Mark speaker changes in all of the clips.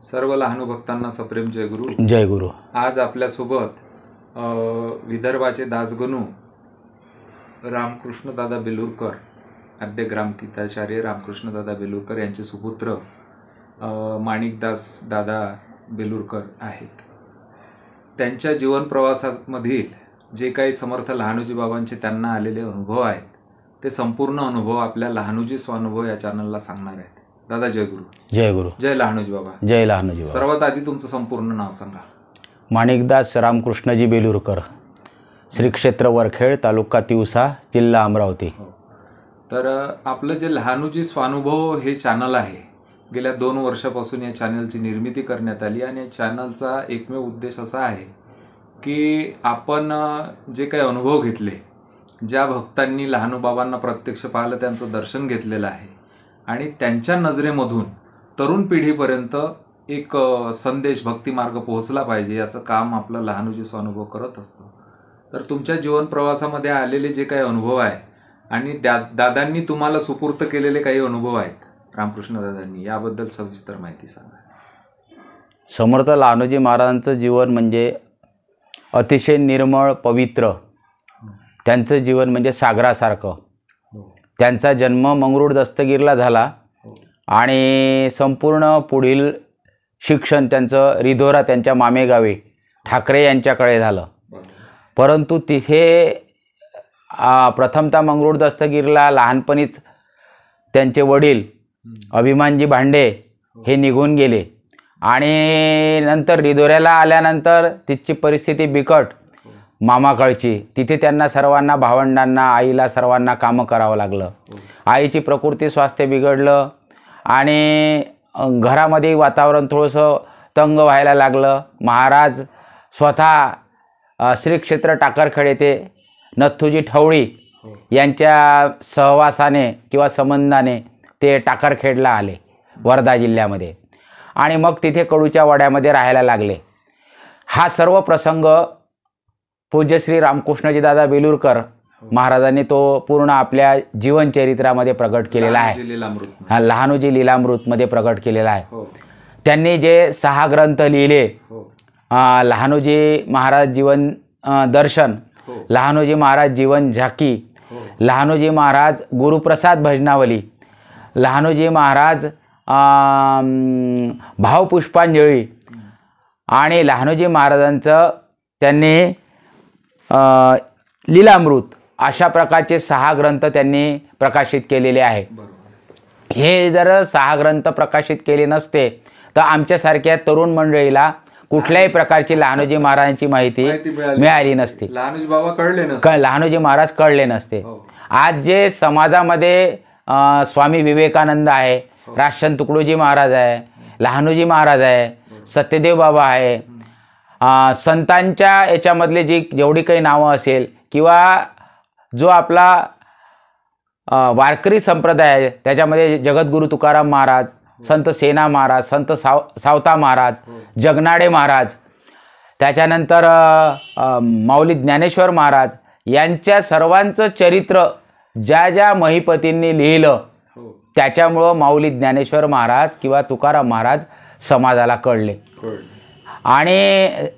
Speaker 1: सर्व लहानू भक्तांना सप्रेम जय गुरु.
Speaker 2: जय गुरु.
Speaker 1: आज आपल्यासोबत विदर्भाचे दासगणू रामकृष्णदादा बेलूरकर, आद्य ग्रामगीताचार्य रामकृष्णदादा बेलूरकर यांचे सुपुत्र माणिकदास दादा बेलूरकर आहेत. त्यांच्या जीवन प्रवासामधील जे काही समर्थ लहानूजी बाबांचे त्यांना आलेले अनुभव आहेत, ते संपूर्ण अनुभव आपल्या लहानूजी स्वानुभव या चॅनलला सांगणार आहेत. दादा जय गुरु.
Speaker 2: जय गुरु.
Speaker 1: जय लहानूजी बाबा.
Speaker 2: जय लहानूजी बाबा.
Speaker 1: सर्वात आधी तुमचं संपूर्ण नाव सांगा.
Speaker 2: माणिकदास रामकृष्णजी बेलूरकर, श्री क्षेत्र वरखेड, तालुका तिवसा, जिल्हा अमरावती.
Speaker 1: तर आपलं जे लहानूजी स्वानुभव हे चॅनल आहे, गेल्या 2 वर्षापासून या चॅनलची निर्मिती करण्यात आली आणि या चॅनलचा एकमेव उद्देश असा आहे की आपण जे काही अनुभव घेतले, ज्या भक्तांनी लहानूबाबांना प्रत्यक्ष पाहिलं, त्यांचं दर्शन घेतलेलं आहे आणि त्यांच्या नजरेमधून तरुण पिढीपर्यंत एक संदेश, भक्तिमार्ग पोहोचला पाहिजे, याचं काम आपलं लहानूजी स्वानुभव करत असतं. तर तुमच्या जीवन प्रवासामध्ये आलेले जे काही अनुभव आहे आणि दादांनी तुम्हाला सुपूर्त केलेले काही अनुभव आहेत रामकृष्ण दादांनी, याबद्दल सविस्तर माहिती सांगा.
Speaker 2: समर्थ लहानूजी महाराजांचं जीवन म्हणजे अतिशय निर्मळ, पवित्र. त्यांचं जीवन म्हणजे सागरासारखं. त्यांचा जन्म मंगरूळ दस्तगीरला झाला आणि संपूर्ण पुढील शिक्षण त्यांचं रिधोरा, त्यांच्या मामेगावी ठाकरे यांच्याकडे झालं. परंतु तिथे प्रथमतः मंगरूळ दस्तगीरला लहानपणीच त्यांचे वडील अभिमानजी भांडे हे निघून गेले आणि नंतर रिधोऱ्याला आल्यानंतर तिथची परिस्थिती बिकट, मामाकडची. तिथे त्यांना सर्वांना, भावंडांना, आईला, सर्वांना कामं करावं लागलं. आईची प्रकृती, स्वास्थ्य बिघडलं आणि घरामध्ये वातावरण थोडंसं तंग व्हायला लागलं. महाराज स्वतः श्री क्षेत्र टाकरखेड येथे नथुजी ठवळी यांच्या सहवासाने किंवा संबंधाने ते टाकरखेडला आले, वर्धा जिल्ह्यामध्ये, आणि मग तिथे कडूच्या वाड्यामध्ये राहायला लागले. हा सर्व प्रसंग पूज्य श्री रामकृष्णजी दादा बेलूरकर महाराजांनी तो पूर्ण आपल्या जीवनचरित्रामध्ये प्रकट केलेला आहे. हा लहानूजी लीलामृतमध्ये प्रकट केलेला आहे. त्यांनी जे 6 ग्रंथ लिहिले, लहानूजी महाराज जीवन दर्शन, लहानूजी महाराज जीवन झाकी, लहानूजी महाराज गुरुप्रसाद भजनावली, लहानूजी महाराज भावपुष्पांजली आणि लहानूजी महाराजांचं त्यांनी लीलामृत, अशा प्रकारचे 6 ग्रंथ त्यांनी प्रकाशित केलेले आहे. हे जर 6 ग्रंथ प्रकाशित केले नसते तर आमच्यासारख्या तरुण मंडळीला कुठल्याही प्रकारची लहानूजी महाराजांची माहिती मिळाली नसती. लहानूजी महाराज कळले नसते. आज जे समाजामध्ये स्वामी विवेकानंद आहे, राजचंद तुकडोजी महाराज आहे, लहानूजी महाराज आहे, सत्यदेव बाबा आहे, संतांच्या याच्यामधले जेवढी काही नावं असेल किंवा जो आपला वारकरी संप्रदाय आहे, त्याच्यामध्ये जगद्गुरू तुकाराम महाराज, संत सेना महाराज, संत सावता महाराज, जगनाडे महाराज, त्याच्यानंतर माऊली ज्ञानेश्वर महाराज, यांच्या सर्वांचं चरित्र ज्या ज्या महिपतींनी लिहिलं, त्याच्यामुळं माऊली ज्ञानेश्वर महाराज किंवा तुकाराम महाराज समाजाला कळले. आणि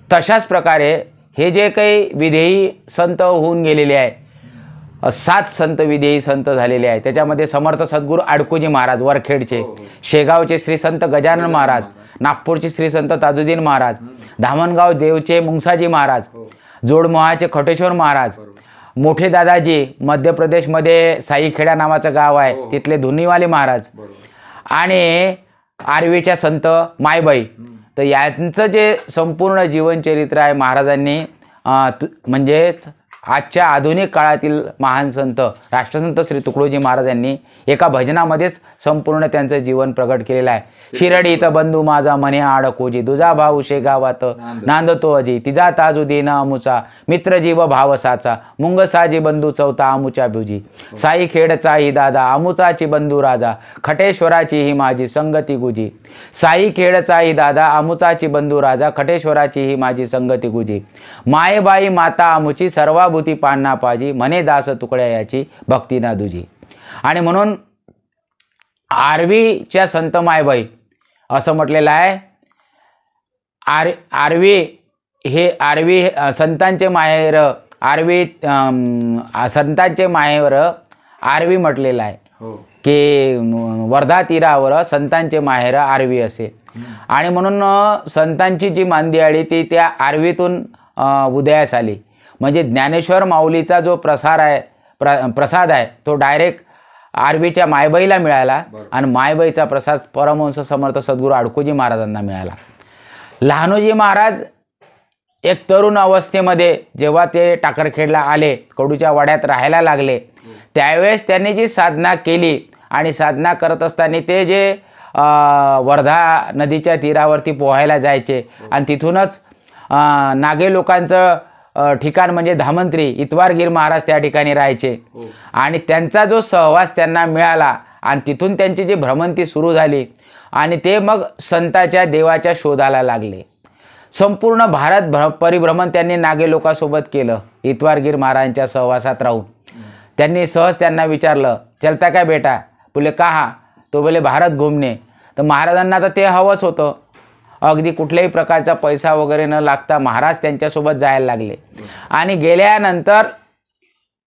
Speaker 2: तशाच प्रकारे हे जे काही विधेयी संत होऊन गेलेले आहे, 7 संत विधेयी संत झालेले आहे. त्याच्यामध्ये समर्थ सद्गुरू आडकोजी महाराज वरखेडचे, शेगावचे श्री संत गजानन महाराज, नागपूरचे श्री संत ताजुद्दीन महाराज, धामणगाव देवचे मुंगसाजी महाराज, जोडमोहाचे खटेश्वर महाराज, मोठे दादाजी मध्य प्रदेशमध्ये साईखेडा नावाचं गाव आहे, तिथले धुनीवाले महाराज, आणि आर्वीच्या संत मायबाई. तर यांचं जे संपूर्ण जीवनचरित्र आहे महाराजांनी, म्हणजेच आजच्या आधुनिक काळातील महान संत राष्ट्रसंत श्री तुकडोजी महाराजांनी एका भजनामध्येच संपूर्ण त्यांचं जीवन प्रकट केलेलं आहे. शिरडीत बंधू माझा म्हणे आडकोजी, दुजा भाऊ शेगावात नांदतो अजी, तिजा ताजुदीन अमुचा, मित्र जीव भावसाचा, मुंगसाजी बंधू चौथा अमुच्या भुजी, साई खेडचा ही दादा, अमुचाची बंधू राजा, खटेश्वराची ही माझी संगती गुजी, साई खेडचा ही दादा, अमुचाची बंधू राजा, खटेश्वराची ही माझी संगती गुजी, मायबाई माता अमुची, सर्वाभूती पान्ना पाजी, म्हणे दास तुकड्या याची भक्ती ना दुजी. आणि म्हणून आर्वीच्या संत मायबाई असं म्हटलेलं आहे, आरवी हे संतांचे माहेर, संतांचे माहेर आरवी म्हटलेलं आहे की वर्धा तीरावर संतांचे माहेर आरवी असे. आणि म्हणून संतांची जी मांदियाळी ती त्या आरवीतून उदयास आली. म्हणजे ज्ञानेश्वर माऊलीचा जो प्रसाद आहे तो डायरेक्ट आरवीच्या मायबाईला मिळाला आणि मायबाईचा प्रसाद परमहंस समर्थ सद्गुरू अडकोजी महाराजांना मिळाला. लहानोजी महाराज एक तरुण अवस्थेमध्ये जेव्हा ते टाकरखेडला आले, कडूच्या वाड्यात राहायला लागले, त्यावेळेस त्यांनी जी साधना केली आणि साधना करत असताना ते जे वर्धा नदीच्या तीरावरती पोहायला जायचे आणि तिथूनच नागे लोकांचं ठिकाण म्हणजे धामंत्री इतवारगीर महाराज त्या ठिकाणी राहायचे आणि त्यांचा जो सहवास त्यांना मिळाला आणि तिथून त्यांची जी भ्रमंती सुरू झाली आणि ते मग संताच्या देवाच्या शोधाला लागले. संपूर्ण भारत परिभ्रमण त्यांनी नागे लोकांसोबत केलं. इतवारगीर महाराजांच्या सहवासात राहून त्यांनी सहज त्यांना विचारलं, चलता काय बेटा? बोले कहा? तो बोले भारत घुमणे. तर महाराजांना तर ते हवंच होतं. अगदी कुठल्याही प्रकारचा पैसा वगैरे न लागता महाराज त्यांच्यासोबत जायला लागले आणि गेल्यानंतर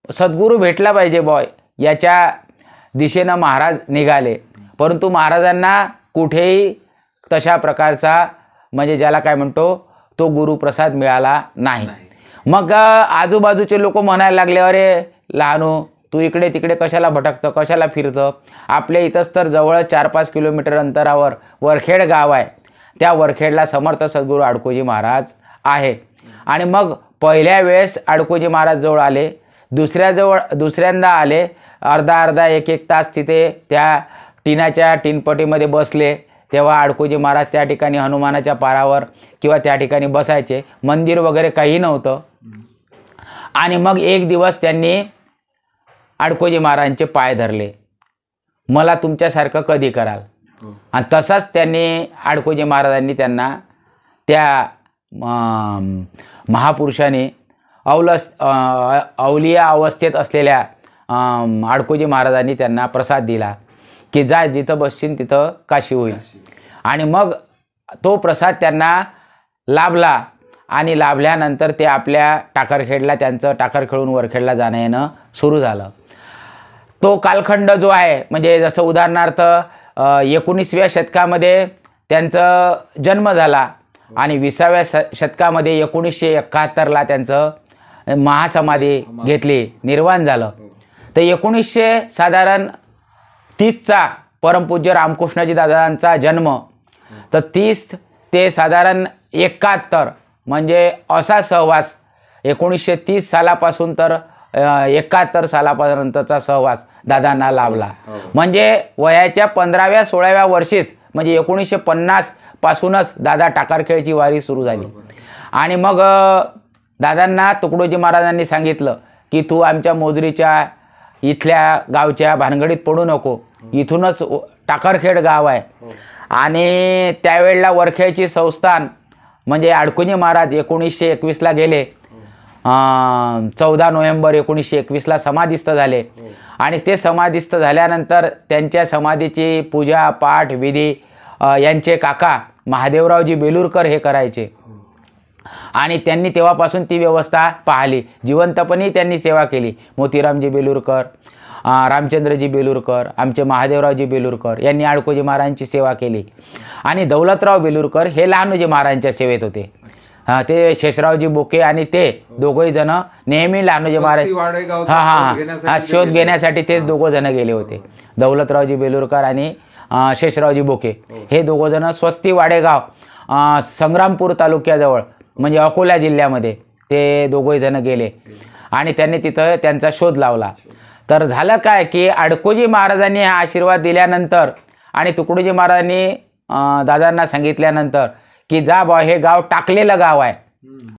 Speaker 2: सद्गुरू भेटला पाहिजे बॉय याच्या दिशेनं महाराज निघाले. परंतु महाराजांना कुठेही तशा प्रकारचा म्हणजे ज्याला काय म्हणतो तो गुरुप्रसाद मिळाला नाही. मग आजूबाजूचे लोक म्हणायला लागले, अरे लहानू तू इकडे तिकडे कशाला भटकतं, कशाला फिरतं? आपल्या इथंच तर जवळ 4-5 किलोमीटर अंतरावर वरखेड गाव आहे. त्या वरखेडला समर्थ सद्गुरू अडकोजी महाराज आहे. आणि मग पहिल्या वेळेस अडकोजी महाराज जवळ आले, दुसऱ्यांदा आले, अर्धा एक तास तिथे त्या टिनाच्या टिनपटीमध्ये बसले. तेव्हा अडकोजी महाराज त्या ठिकाणी हनुमानाच्या पारावर किंवा त्या ठिकाणी बसायचे. मंदिर वगैरे काही नव्हतं. आणि मग एक दिवस त्यांनी अडकोजी महाराजांचे पाय धरले, मला तुमच्यासारखं कधी कराल? आणि तसाच त्यांनी अडकोजी महाराजांनी त्यांना त्या महापुरुषाने अवलिया अवस्थेत असलेल्या अडकोजी महाराजांनी त्यांना प्रसाद दिला की जा जिथं बसशील तिथं काशी होईल. आणि मग तो प्रसाद त्यांना लाभला आणि लाभल्यानंतर ते आपल्या टाकरखेडला त्यांचं टाकरखेडून वरखेडला जाणं येणं सुरू झालं. तो कालखंड जो आहे म्हणजे जसं उदाहरणार्थ 19व्या शतकामध्ये त्यांचा जन्म झाला आणि 20व्या शतकामध्ये 1971ला त्यांचं महासमाधी घेतली, निर्वाण झालं. तर 1930 साधारण परमपूज्य रामकृष्णजी दादांचा जन्म, तर 30 ते साधारण 71 म्हणजे असा सहवास 1930 सालापासून तर 71 सालापर्यंतचा सहवास दादांना लाभला. म्हणजे वयाच्या 15व्या 16व्या वर्षीच म्हणजे 1950 पासूनच दादा टाकरखेडची वारी सुरू झाली. आणि मग दादांना तुकडोजी महाराजांनी सांगितलं की तू आमच्या मोजरीच्या इथल्या गावच्या भानगडीत पडू नको, इथूनच टाकरखेड गाव आहे. आणि त्यावेळेला वरखेडची संस्थान म्हणजे अडकोजी महाराज 1921ला गेले. 14 नोव्हेंबर 1921ला समाधिस्थ झाले. आणि ते समाधिस्थ झाल्यानंतर त्यांच्या समाधीची पूजा पाठ विधी यांचे काका महादेवरावजी बेलूरकर हे करायचे. आणि त्यांनी तेव्हापासून ती व्यवस्था पाहिली. जिवंतपणी त्यांनी सेवा केली. मोतीरामजी बेलूरकर, रामचंद्रजी बेलूरकर, आमचे महादेवरावजी बेलूरकर यांनी अडकोजी महाराजांची सेवा केली. आणि दौलतराव बेलूरकर हे लहानोजी महाराजांच्या सेवेत होते. ते शेषरावजी बोके आणि ते दोघंही जण नेहमी लहानोजी महाराज शोध घेण्यासाठी तेच दोघं जण गेले होते. दौलतरावजी बेलूरकर आणि शेषरावजी बोके हे दोघं जण स्वस्ती वाडेगाव संग्रामपूर तालुक्याजवळ म्हणजे अकोला जिल्ह्यामध्ये ते दोघंही जण गेले आणि त्यांनी तिथं त्यांचा शोध लावला. तर झालं काय की अडकोजी महाराजांनी हा आशीर्वाद दिल्यानंतर आणि तुकडोजी महाराजांनी दादांना सांगितल्यानंतर की जा बा हे गाव टाकलेलं गाव आहे,